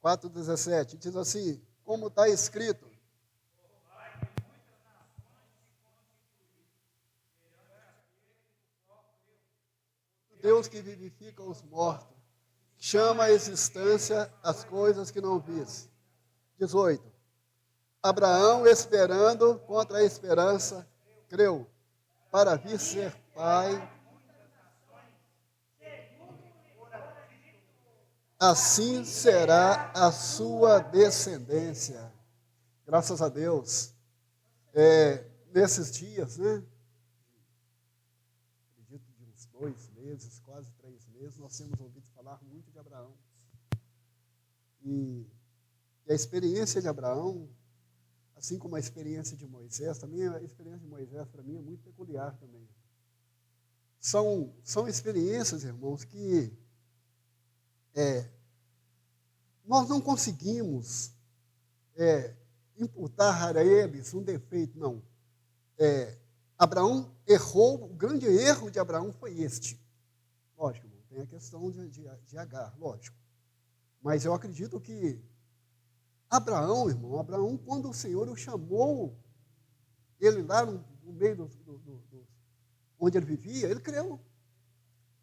4:17, diz assim, como está escrito, Deus que vivifica os mortos, chama à existência as coisas que não vis. 18. Abraão, esperando contra a esperança, creu, para vir ser pai. Assim será a sua descendência. Graças a Deus. Nesses dias, né? Acredito de uns 2 meses, quase 3 meses, nós temos ouvido falar muito de Abraão. E a experiência de Abraão, assim como a experiência de Moisés, também a experiência de Moisés para mim é muito peculiar também. São experiências, irmãos, que nós não conseguimos imputar a eles um defeito, não. Abraão errou, o grande erro de Abraão foi este. Lógico, irmão, tem a questão de Agar, lógico. Mas eu acredito que Abraão, irmão, quando o Senhor o chamou, ele lá no meio onde ele vivia, ele creu.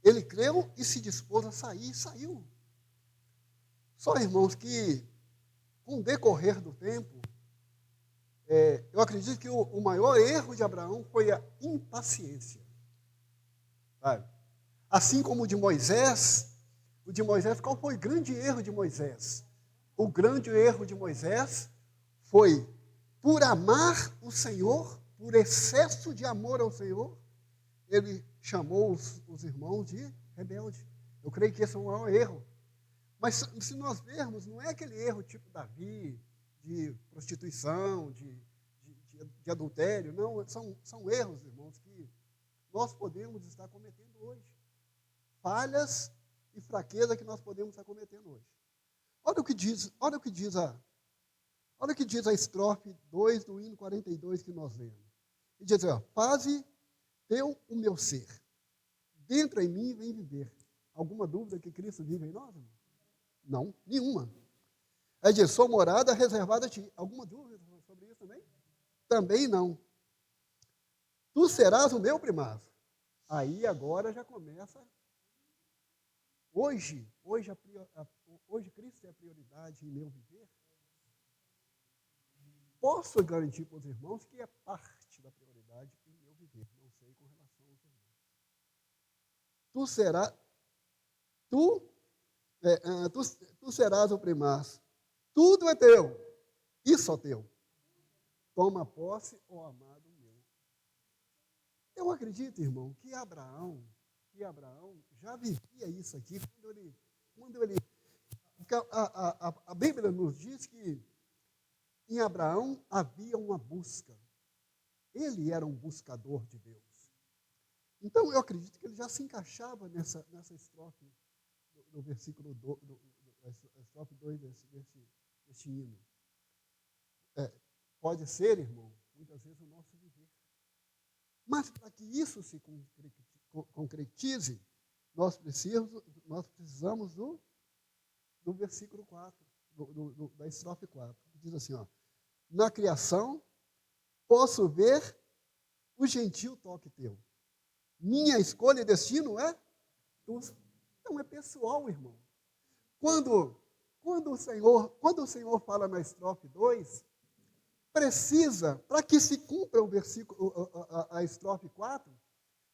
Ele creu e se dispôs a sair, e saiu. Só, irmãos, que com o decorrer do tempo, eu acredito que o maior erro de Abraão foi a impaciência. Sabe? Assim como o de Moisés, qual foi o grande erro de Moisés? O grande erro de Moisés foi, por amar o Senhor, por excesso de amor ao Senhor, ele chamou os irmãos de rebelde. Eu creio que esse é o maior erro. Mas se nós vermos, não é aquele erro tipo Davi, de prostituição, de adultério, não, são erros, irmãos, que nós podemos estar cometendo hoje. Falhas e fraqueza que nós podemos estar cometendo hoje. Olha o que diz a estrofe 2 do hino 42 que nós lemos. Ele diz assim, faze teu o meu ser, dentro em mim vem viver. Alguma dúvida que Cristo vive em nós, irmão? Não, nenhuma. Aí diz, sou morada reservada a ti. Alguma dúvida sobre isso também? Também não. Tu serás o meu primaz. Aí agora já começa. Hoje Cristo é a prioridade em meu viver. Posso garantir para os irmãos que é parte da prioridade em meu viver. Não sei com relação aos irmãos. Tu serás o primaz. Tudo é teu. E só teu. Toma posse, ó amado meu. Eu acredito, irmão, que Abraão já vivia isso aqui quando ele porque a Bíblia nos diz que em Abraão havia uma busca. Ele era um buscador de Deus. Então eu acredito que ele já se encaixava nessa estrofe do versículo estrofe 2 desse hino. Pode ser, irmão, muitas vezes o nosso viver. Mas para que isso se concretize, nós precisamos do versículo 4, da estrofe 4, que diz assim, na criação posso ver o gentil toque teu. Minha escolha e destino é tu. Então é pessoal, irmão. Quando o Senhor fala na estrofe 2, precisa, para que se cumpra o versículo, a estrofe 4,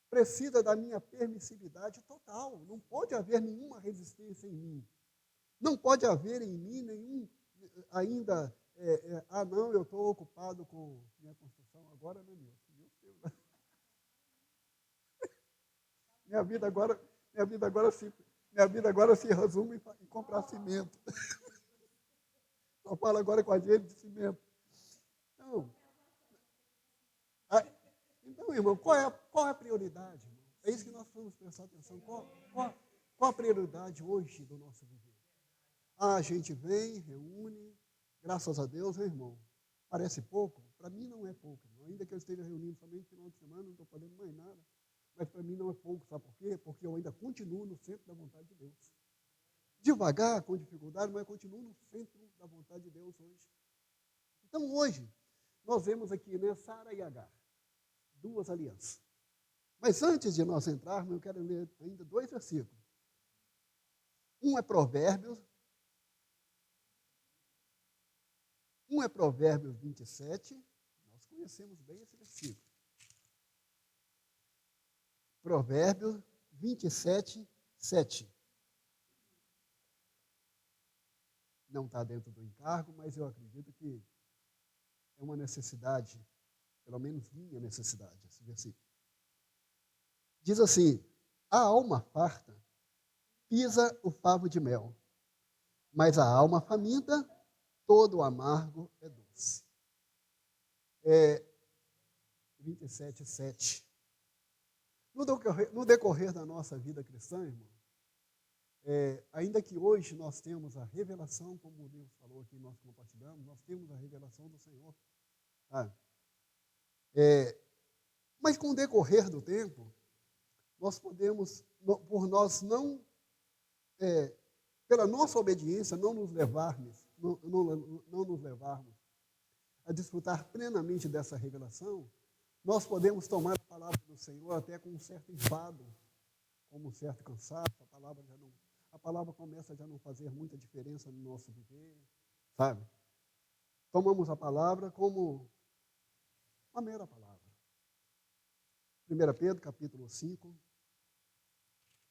precisa da minha permissividade total. Não pode haver nenhuma resistência em mim. Não pode haver em mim nenhum ainda, não, eu estou ocupado com minha construção, agora não é meu. Minha vida agora se resume em comprar cimento. Só fala agora com a gente de cimento. Então, irmão, qual é a prioridade, irmão? É isso que nós vamos prestar atenção. Qual a prioridade hoje do nosso viver? A gente vem, reúne, graças a Deus, irmão. Parece pouco? Para mim não é pouco, irmão. Ainda que eu esteja reunindo somente no final de semana, não estou fazendo mais nada. Mas para mim não é pouco, sabe por quê? Porque eu ainda continuo no centro da vontade de Deus. devagar, com dificuldade, mas continuo no centro da vontade de Deus hoje. Então, hoje, nós vemos aqui, né, Sara e Agar, duas alianças. Mas antes de nós entrarmos, eu quero ler ainda 2 versículos. Um é Provérbios 27, nós conhecemos bem esse versículo. Provérbios 27, 7. Não está dentro do encargo, mas eu acredito que é uma necessidade, pelo menos minha necessidade, esse versículo. Diz assim: a alma farta pisa o favo de mel, mas a alma faminta, todo o amargo é doce. 27, 7. No decorrer da nossa vida cristã, irmão, ainda que hoje nós temos a revelação, como Deus falou aqui, nós compartilhamos, nós temos a revelação do Senhor. Tá? Mas com o decorrer do tempo, nós podemos, por nós não, pela nossa obediência, não nos levarmos a desfrutar plenamente dessa revelação, nós podemos tomar a palavra do Senhor até com um certo enfado, como um certo cansaço, a palavra começa a já não fazer muita diferença no nosso viver, sabe? Tomamos a palavra como uma mera palavra. 1 Pedro, capítulo 5,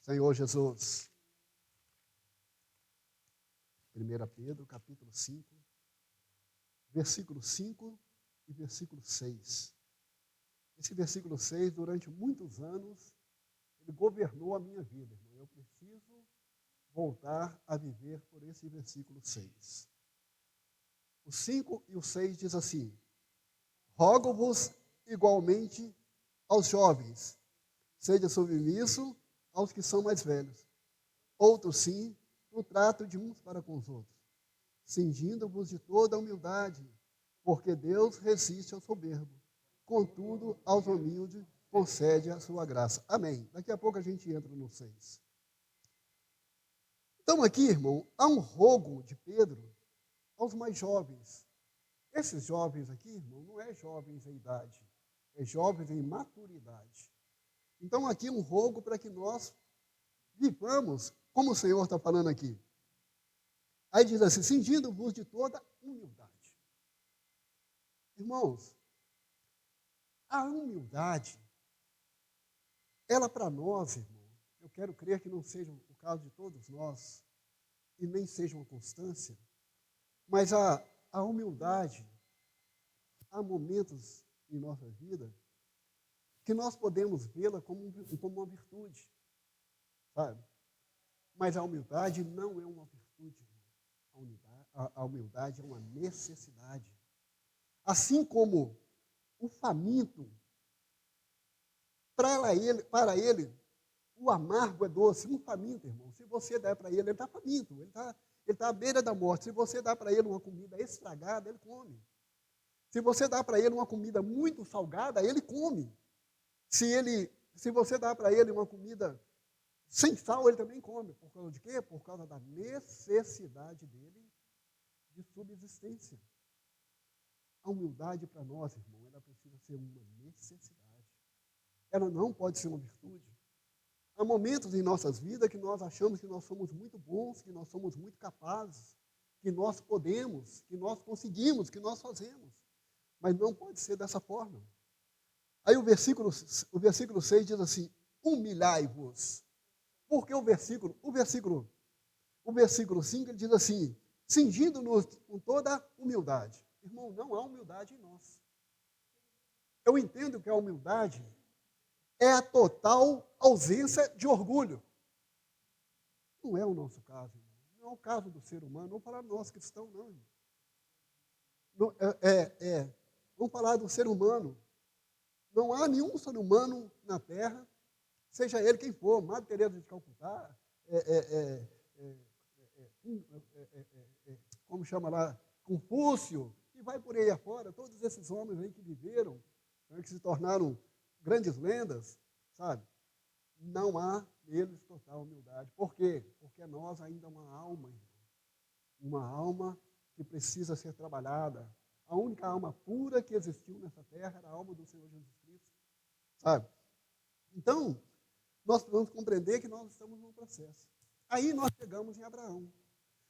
Senhor Jesus. 1 Pedro, capítulo 5, versículo 5 e versículo 6. Esse versículo 6, durante muitos anos, ele governou a minha vida, irmão. Eu preciso voltar a viver por esse versículo 6. O 5 e o 6 diz assim: rogo-vos igualmente aos jovens, seja submisso aos que são mais velhos. Outros sim, no trato de uns para com os outros, cingindo-vos de toda a humildade, porque Deus resiste ao soberbo. Contudo, aos humildes concede a sua graça. Amém. Daqui a pouco a gente entra no 6. Então aqui, irmão, há um rogo de Pedro aos mais jovens. Esses jovens aqui, irmão, não é jovens em idade, é jovens em maturidade. Então aqui um rogo para que nós vivamos como o Senhor está falando aqui. Aí diz assim: cingindo-vos de toda humildade. Irmãos, a humildade, ela para nós, irmão, eu quero crer que não seja o caso de todos nós, e nem seja uma constância, mas a humildade, há momentos em nossa vida que nós podemos vê-la como uma virtude, sabe? Mas a humildade não é uma virtude, irmão. A humildade é uma necessidade. Assim como o faminto, para ele, o amargo é doce. Um faminto, irmão, se você der para ele está faminto, ele está à beira da morte. Se você dá para ele uma comida estragada, ele come. Se você dá para ele uma comida muito salgada, ele come. Se você dá para ele uma comida sem sal, ele também come. Por causa de quê? Por causa da necessidade dele de subsistência. A humildade para nós, irmão, ela precisa ser uma necessidade. Ela não pode ser uma virtude. Há momentos em nossas vidas que nós achamos que nós somos muito bons, que nós somos muito capazes, que nós podemos, que nós conseguimos, que nós fazemos. Mas não pode ser dessa forma. Aí o versículo 6 diz assim: humilhai-vos. Porque o versículo 5 ele diz assim: cingindo-nos com toda a humildade. Irmão, não há humildade em nós. Eu entendo que a humildade é a total ausência de orgulho. Não é o nosso caso, irmão. Não é o caso do ser humano. Vamos falar do nosso cristão, não, irmão. Não, vamos falar do ser humano. Não há nenhum ser humano na Terra, seja ele quem for, Madre Teresa de Calcutá, como chama lá, Confúcio, e vai por aí afora, todos esses homens aí que viveram, né, que se tornaram grandes lendas, sabe? Não há neles total humildade. Por quê? Porque nós ainda uma alma, irmão. Uma alma que precisa ser trabalhada. A única alma pura que existiu nessa terra era a alma do Senhor Jesus Cristo, sabe? Então, nós precisamos compreender que nós estamos num processo. Aí nós chegamos em Abraão.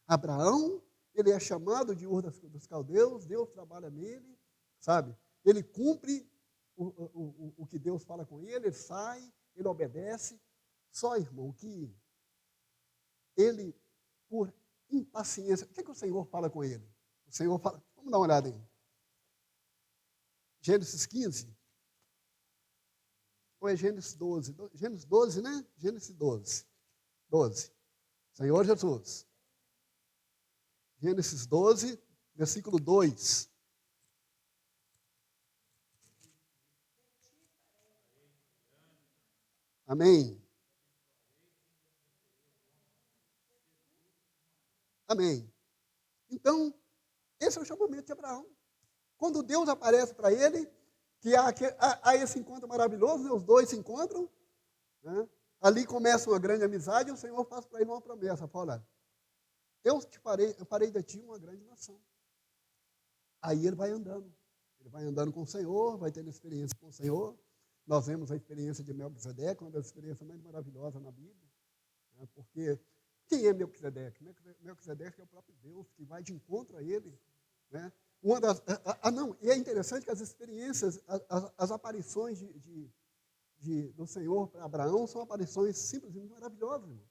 Abraão, ele é chamado de Ur dos Caldeus, Deus trabalha nele, sabe? Ele cumpre o que Deus fala com ele, ele sai, ele obedece. Só, irmão, que ele, por impaciência, o que o Senhor fala com ele? O Senhor fala, vamos dar uma olhada aí. Gênesis 15. Ou é Gênesis 12? Gênesis 12, né? Gênesis 12. 12. Senhor Jesus. Gênesis 12, versículo 2. Amém. Amém. Então, esse é o chamamento de Abraão. Quando Deus aparece para ele, que há esse encontro maravilhoso, né? Os dois se encontram, né? Ali começa uma grande amizade, e o Senhor faz para ele uma promessa, fala, eu farei de ti uma grande nação. Aí ele vai andando com o Senhor, vai tendo experiência com o Senhor. Nós vemos a experiência de Melquisedeque, uma das experiências mais maravilosas na Bíblia, né? Porque quem é Melquisedeque? Melquisedeque é o próprio Deus que vai de encontro a ele, né? E é interessante que as experiências, as aparições do Senhor para Abraão são aparições simplesmente maravilhosas, irmão.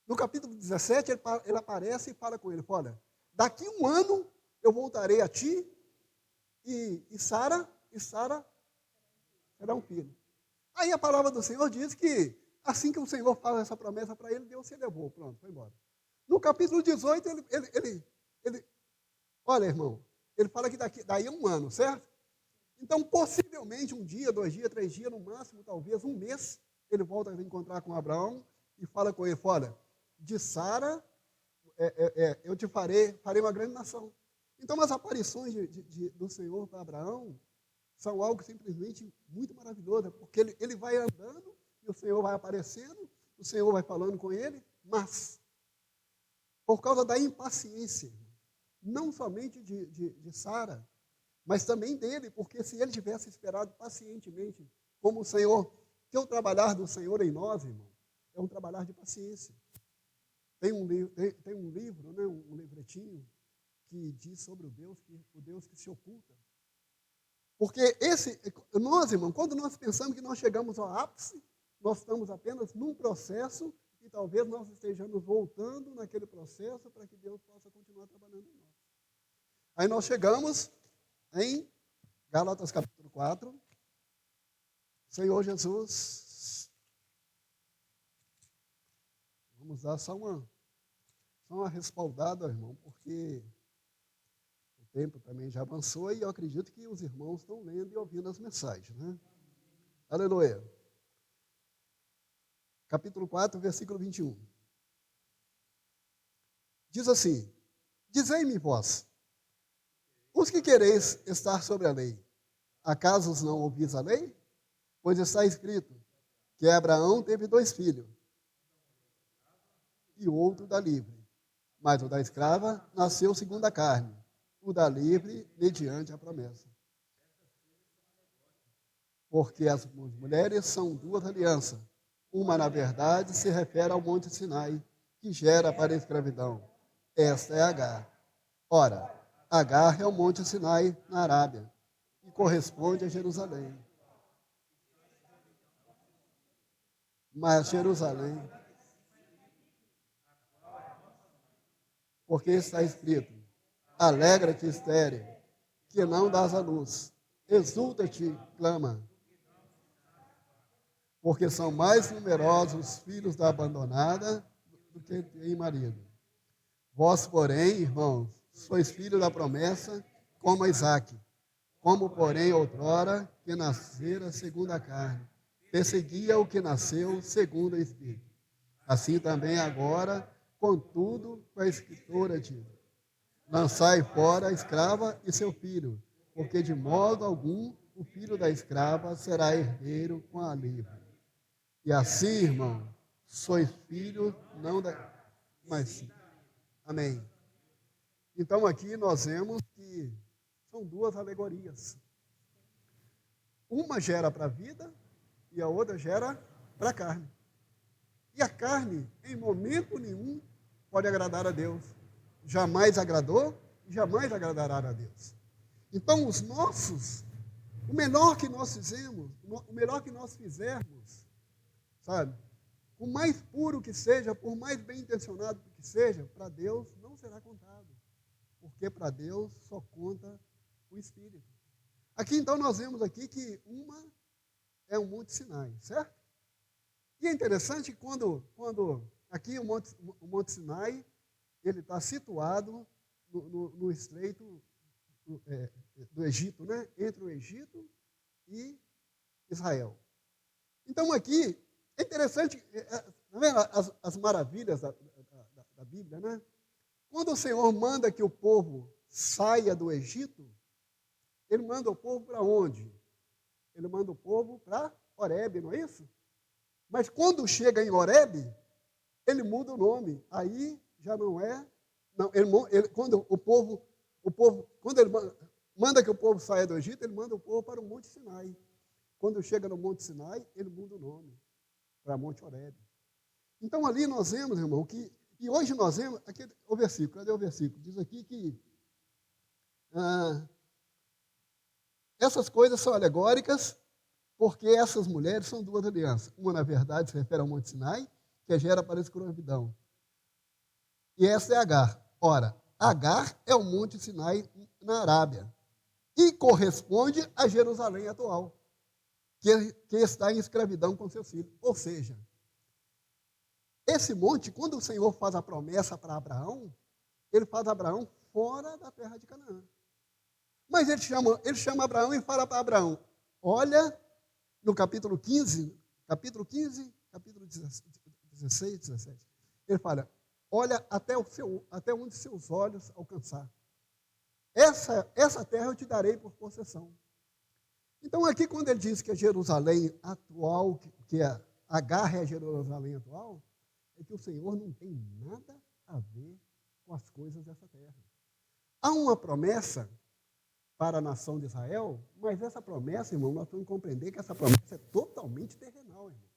No capítulo 17, ele aparece e fala com ele, olha, daqui um ano eu voltarei a ti e Sara será um filho. Aí a palavra do Senhor diz que assim que o Senhor faz essa promessa para ele, Deus se elevou, pronto, foi embora. No capítulo 18, olha, irmão, ele fala que daí a um ano, certo? Então, possivelmente, um dia, 2 dias, 3 dias, no máximo, talvez um mês, ele volta a encontrar com Abraão e fala com ele, olha, de Sara, eu te farei uma grande nação. Então, as aparições do Senhor para Abraão são algo simplesmente muito maravilhoso, porque ele vai andando e o Senhor vai aparecendo, o Senhor vai falando com ele, mas, por causa da impaciência, não somente de Sara, mas também dele, porque se ele tivesse esperado pacientemente, como o Senhor, que o trabalhar do Senhor em nós, irmão, é um trabalhar de paciência. Tem um livro, né, um livretinho, que diz sobre o Deus que se oculta. Porque nós, irmão, quando nós pensamos que nós chegamos ao ápice, nós estamos apenas num processo e talvez nós estejamos voltando naquele processo para que Deus possa continuar trabalhando em nós. Aí nós chegamos em Gálatas capítulo 4. Senhor Jesus, vamos dar só uma respaldada, irmão, porque o tempo também já avançou e eu acredito que os irmãos estão lendo e ouvindo as mensagens, né? Aleluia. Capítulo 4, versículo 21. Diz assim, dizei-me vós, os que quereis estar sobre a lei, acaso não ouvis a lei? Pois está escrito que Abraão teve 2 filhos, e o outro da livre. Mas o da escrava nasceu segundo a carne, o da livre mediante a promessa. Porque as mulheres são 2 alianças. Uma, na verdade, se refere ao Monte Sinai, que gera para a escravidão. Esta é Agar. Ora, Agar é o Monte Sinai, na Arábia, e corresponde a Jerusalém. Mas Jerusalém, porque está escrito, alegra-te, estéril, que não dás a luz, exulta-te, clama, porque são mais numerosos os filhos da abandonada do que tem marido. Vós, porém, irmãos, sois filhos da promessa, como Isaque, como, porém, outrora, que nascera segundo a carne, perseguia o que nasceu segundo o Espírito. Assim também agora, contudo, com a Escritura diz, lançai fora a escrava e seu filho, porque de modo algum o filho da escrava será herdeiro com a livre. E assim, irmão, sois filhos não da... Mas, amém. Então aqui nós vemos que são duas alegorias. Uma gera para a vida e a outra gera para a carne. E a carne, em momento nenhum, pode agradar a Deus. Jamais agradou e jamais agradará a Deus. Então, o melhor que nós fizemos, o melhor que nós fizermos, sabe? Por mais puro que seja, por mais bem intencionado que seja, para Deus não será contado. Porque para Deus só conta o Espírito. Aqui, então, nós vemos aqui que uma é o Monte Sinai, certo? E é interessante quando aqui o Monte Sinai, ele está situado no estreito do Egito, né? Entre o Egito e Israel. Então aqui, é interessante, tá vendo as maravilhas da Bíblia, né? Quando o Senhor manda que o povo saia do Egito, ele manda o povo para onde? Ele manda o povo para Horebe, não é isso? Mas quando chega em Horebe, ele muda o nome. Aí já não é. Não, quando ele manda que o povo saia do Egito, ele manda o povo para o Monte Sinai. Quando chega no Monte Sinai, ele muda o nome para Monte Horebe. Então ali nós vemos, irmão, que. E hoje nós vemos. Aqui o versículo, cadê o versículo? Diz aqui que essas coisas são alegóricas, porque essas mulheres são duas alianças. Uma, na verdade, se refere ao Monte Sinai, que gera para a escravidão. E essa é Agar. Ora, Agar é o Monte Sinai na Arábia e corresponde a Jerusalém atual, que está em escravidão com seus filhos. Ou seja, esse monte, quando o Senhor faz a promessa para Abraão, ele faz Abraão fora da terra de Canaã. Mas ele chama Abraão e fala para Abraão, olha, no capítulo 15, capítulo 16, 17, ele fala, olha até onde seus olhos alcançar. Essa terra eu te darei por possessão. Então aqui quando ele diz que é Jerusalém atual, que Agar é a Jerusalém atual, é que o Senhor não tem nada a ver com as coisas dessa terra. Há uma promessa para a nação de Israel, mas essa promessa, irmão, nós temos que compreender que essa promessa é totalmente terrenal, irmão.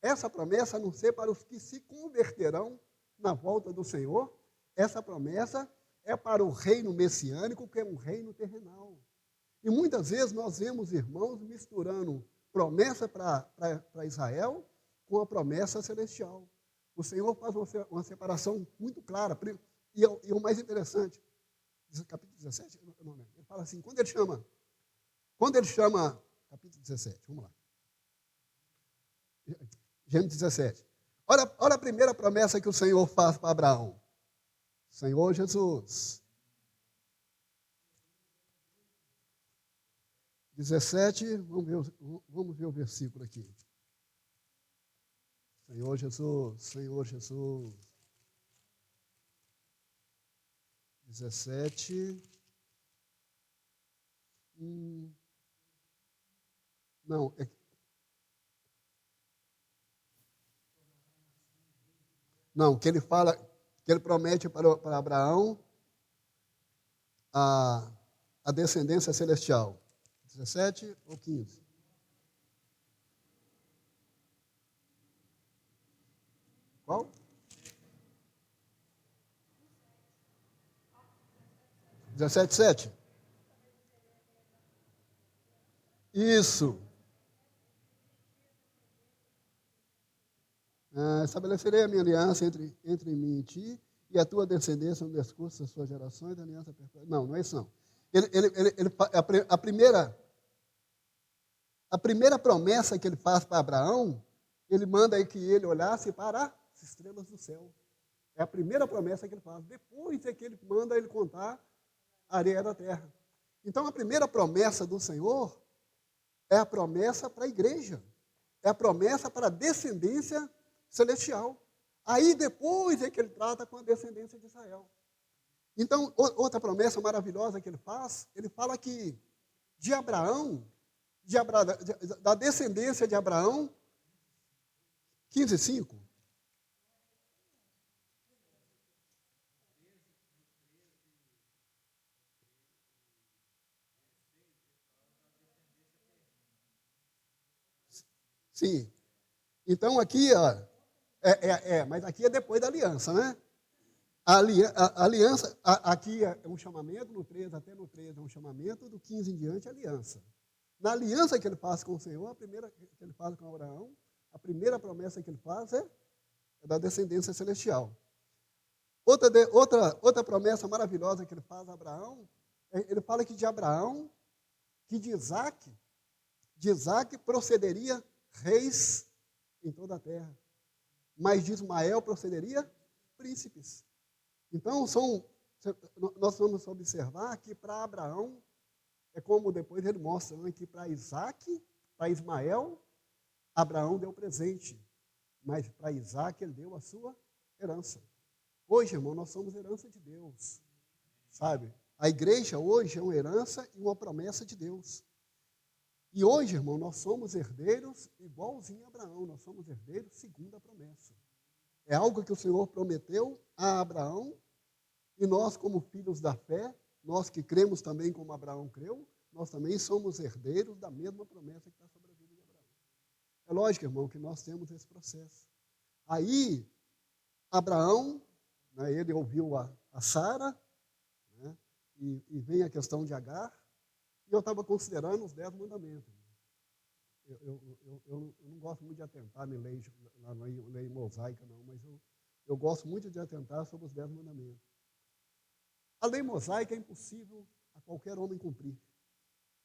Essa promessa, a não ser para os que se converterão na volta do Senhor, essa promessa é para o reino messiânico, que é um reino terrenal. E muitas vezes nós vemos irmãos misturando promessa para Israel com a promessa celestial. O Senhor faz uma separação muito clara. E o mais interessante, capítulo 17, não lembro. Ele fala assim, quando ele chama, capítulo 17, vamos lá. Gênesis 17. Olha a primeira promessa que o Senhor faz para Abraão. Senhor Jesus. 17, vamos ver o versículo aqui. Senhor Jesus, Senhor Jesus. 17. Não, não, que ele fala, que ele promete para Abraão a descendência celestial. 17 ou 15? Qual? 17:7? Isso. Estabelecerei a minha aliança entre mim e ti, e a tua descendência no discurso das suas gerações, a aliança perpétua. Não é isso não. A primeira promessa que ele faz para Abraão, ele manda aí que ele olhasse para as estrelas do céu. É a primeira promessa que ele faz. Depois é que ele manda ele contar a areia da terra. Então, a primeira promessa do Senhor é a promessa para a igreja. É a promessa para a descendência celestial. Aí, depois é que ele trata com a descendência de Israel. Então, outra promessa maravilhosa que ele faz, ele fala que de Abraão, da descendência de Abraão, 15:5. Sim. Então aqui, ó, mas aqui é depois da aliança, né? A aliança, aqui é um chamamento, no 13, até no 13 é um chamamento, do 15 em diante é aliança. Na aliança que ele faz com o Senhor, a primeira que ele faz com Abraão, a primeira promessa que ele faz é da descendência celestial. Outra promessa maravilhosa que ele faz a Abraão, ele fala que de Abraão, que de Isaac procederia reis em toda a terra, mas de Ismael procederia príncipes. Então, nós vamos observar que para Abraão, é como depois ele mostra, né, que para Isaac, para Ismael, Abraão deu presente, mas para Isaac ele deu a sua herança. Hoje, irmão, nós somos herança de Deus, sabe? A igreja hoje é uma herança e uma promessa de Deus. E hoje, irmão, nós somos herdeiros igualzinho a Abraão, nós somos herdeiros segundo a promessa. É algo que o Senhor prometeu a Abraão, e nós, como filhos da fé, nós que cremos também como Abraão creu, nós também somos herdeiros da mesma promessa que está sobre a vida de Abraão. É lógico, irmão, que nós temos esse processo. Aí, Abraão, né, ele ouviu a Sara, né, e vem a questão de Agar, e eu estava considerando os 10 mandamentos. Eu não gosto muito de atentar na lei mosaica, não, mas eu gosto muito de atentar sobre os 10 mandamentos. A lei mosaica é impossível a qualquer homem cumprir.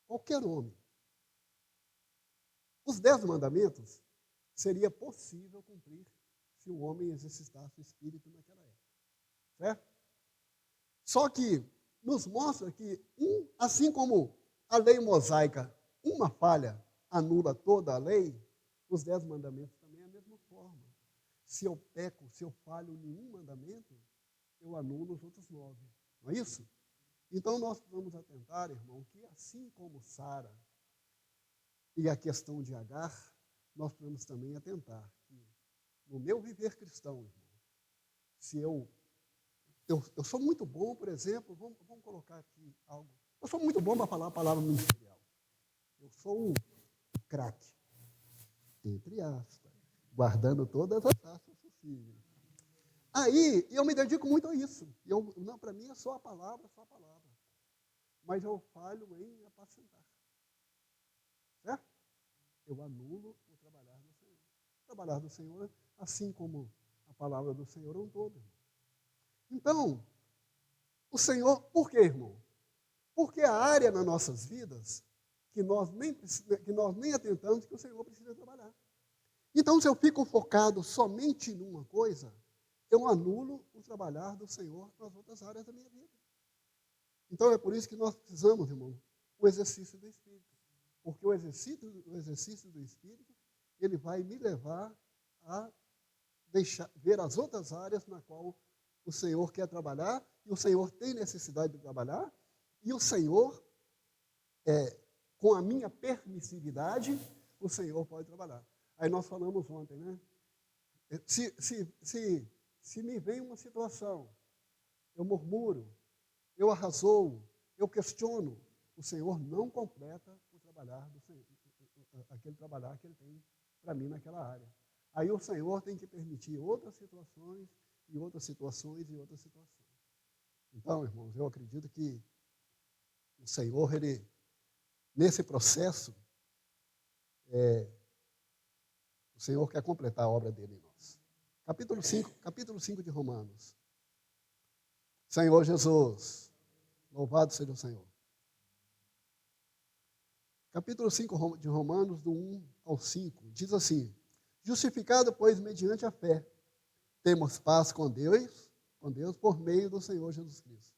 Qualquer homem. Os 10 mandamentos seria possível cumprir se o homem exercitasse o espírito naquela época. Certo? Só que nos mostra que, assim como a lei mosaica, uma falha anula toda a lei, os 10 mandamentos também é a mesma forma. Se eu peco, se eu falho nenhum mandamento, eu anulo os outros 9. Não é isso? Então nós vamos atentar, irmão, que assim como Sara e a questão de Agar, nós podemos também atentar que no meu viver cristão, irmão, se eu sou muito bom, por exemplo, vamos colocar aqui algo. Eu sou muito bom para falar a palavra ministerial. Eu sou um craque, entre aspas, guardando todas as aspas possíveis. Aí, eu me dedico muito a isso. Não, para mim é só a palavra, só a palavra. Mas eu falho em apacentar. Certo? Eu anulo o trabalhar do Senhor. O trabalhar do Senhor, assim como a palavra do Senhor é um todo. Então, o Senhor, por quê, irmão? Porque a área nas nossas vidas que nós nem atentamos que o Senhor precisa trabalhar. Então, se eu fico focado somente numa coisa, eu anulo o trabalhar do Senhor nas outras áreas da minha vida. Então, é por isso que nós precisamos, irmão, o exercício do Espírito. Porque o exercício do Espírito, ele vai me levar a ver as outras áreas na qual o Senhor quer trabalhar, e o Senhor tem necessidade de trabalhar, e o Senhor, com a minha permissividade, o Senhor pode trabalhar. Aí nós falamos ontem, né? Se me vem uma situação, eu murmuro, eu arrasoo, eu questiono, o Senhor não completa o trabalhar do Senhor, aquele trabalhar que Ele tem para mim naquela área. Aí o Senhor tem que permitir outras situações, e outras situações, e outras situações. Então, irmãos, eu acredito que o Senhor, Ele, nesse processo, o Senhor quer completar a obra dele em nós. Capítulo 5 de Romanos. Senhor Jesus, louvado seja o Senhor. Capítulo 5 de Romanos, do 1 ao 5, diz assim: justificado, pois, mediante a fé, temos paz com Deus por meio do Senhor Jesus Cristo,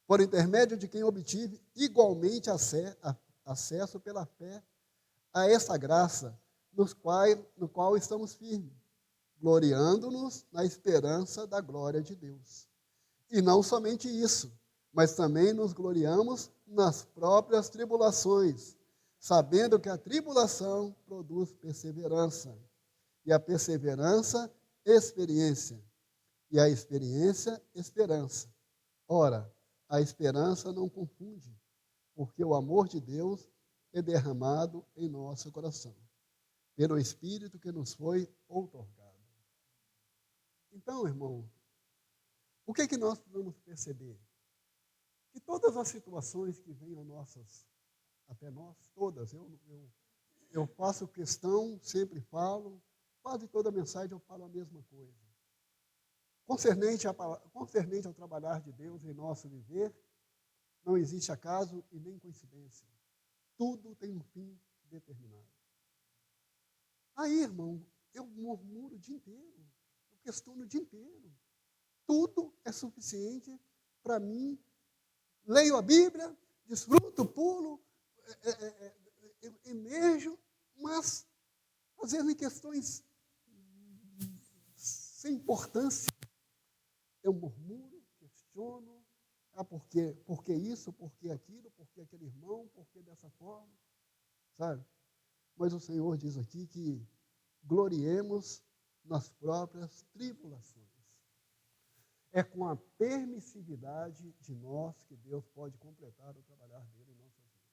por intermédio de quem obtive igualmente acesso pela fé a essa graça, no qual estamos firmes, gloriando-nos na esperança da glória de Deus. E não somente isso, mas também nos gloriamos nas próprias tribulações, sabendo que a tribulação produz perseverança, e a perseverança, experiência, e a experiência, esperança. Ora, a esperança não confunde, porque o amor de Deus é derramado em nosso coração pelo Espírito que nos foi outorgado. Então, irmão, o que nós precisamos perceber? Que todas as situações que venham até nós, todas, eu faço questão, sempre falo, quase toda mensagem eu falo a mesma coisa. Concernente ao trabalhar de Deus em nosso viver, não existe acaso e nem coincidência. Tudo tem um fim determinado. Aí, irmão, eu murmuro o dia inteiro, eu questiono o dia inteiro. Tudo é suficiente para mim. Leio a Bíblia, desfruto, pulo, emerjo, mas fazendo questões sem importância. Eu murmuro, questiono, por que isso, por que aquilo, por que aquele irmão, por que dessa forma, sabe? Mas o Senhor diz aqui que gloriemos nas próprias tribulações. É com a permissividade de nós que Deus pode completar o trabalhar dele em nossas vidas.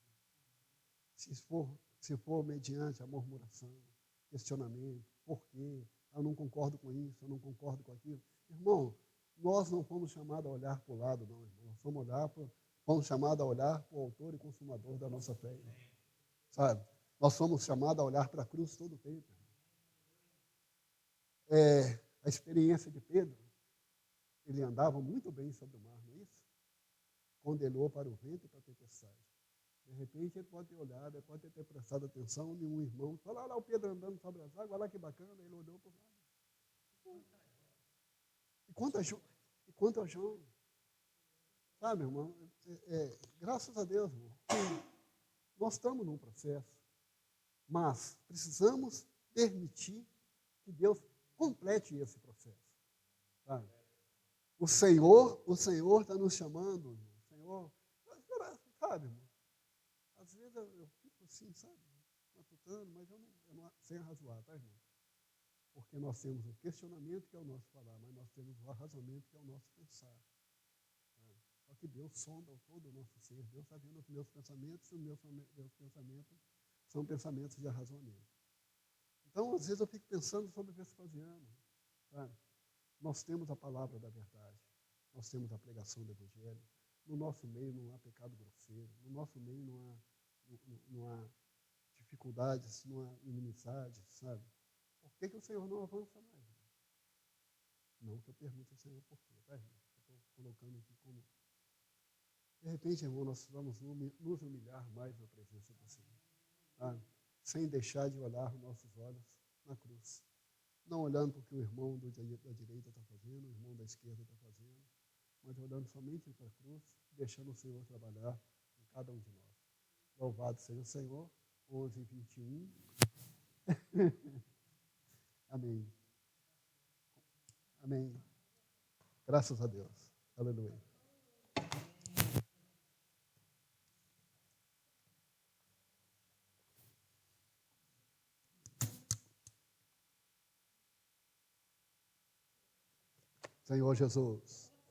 Se for mediante a murmuração, questionamento, por quê? Eu não concordo com isso, eu não concordo com aquilo. Irmão, nós não fomos chamados a olhar para o lado, não, irmão. Fomos chamados a olhar para o autor e consumador da nossa fé. Sabe? Nós fomos chamados a olhar para a cruz todo o tempo. A experiência de Pedro, ele andava muito bem sobre o mar, não é isso? Quando ele olhou para o vento e para a tempestade. De repente, ele pode ter olhado, ele pode ter prestado atenção em um irmão. Olha lá o Pedro andando sobre as águas, olha lá que bacana, ele olhou para o lado. E quanto a João, sabe, irmão? Graças a Deus, irmão, nós estamos num processo, mas precisamos permitir que Deus complete esse processo. Sabe? O Senhor está nos chamando, irmão. O Senhor, sabe, irmão? Às vezes eu fico assim, sabe, matutando, mas eu não sem arrazoar, tá, irmão? Porque nós temos o questionamento, que é o nosso falar, mas nós temos o arrasamento, que é o nosso pensar. Sabe? Só que Deus sonda todo o nosso ser. Deus está vendo os meus pensamentos, e os meus pensamentos são pensamentos de arrazoamento. Então, às vezes eu fico pensando sobre o Vespasiano, sabe? Nós temos a palavra da verdade, nós temos a pregação do Evangelho. No nosso meio não há pecado grosseiro, no nosso meio não há dificuldades, não há inimizades, sabe? Por que o Senhor não avança mais? Não que eu pergunte ao Senhor por quê, tá, irmão? Eu estou colocando aqui como... De repente, irmão, nós vamos nos humilhar mais na presença do Senhor, tá? Sem deixar de olhar os nossos olhos na cruz. Não olhando para o que o irmão da direita está fazendo, o irmão da esquerda está fazendo, mas olhando somente para a cruz, deixando o Senhor trabalhar em cada um de nós. Louvado seja o Senhor. 11:21. Amém. Amém. Graças a Deus. Aleluia. Senhor Jesus.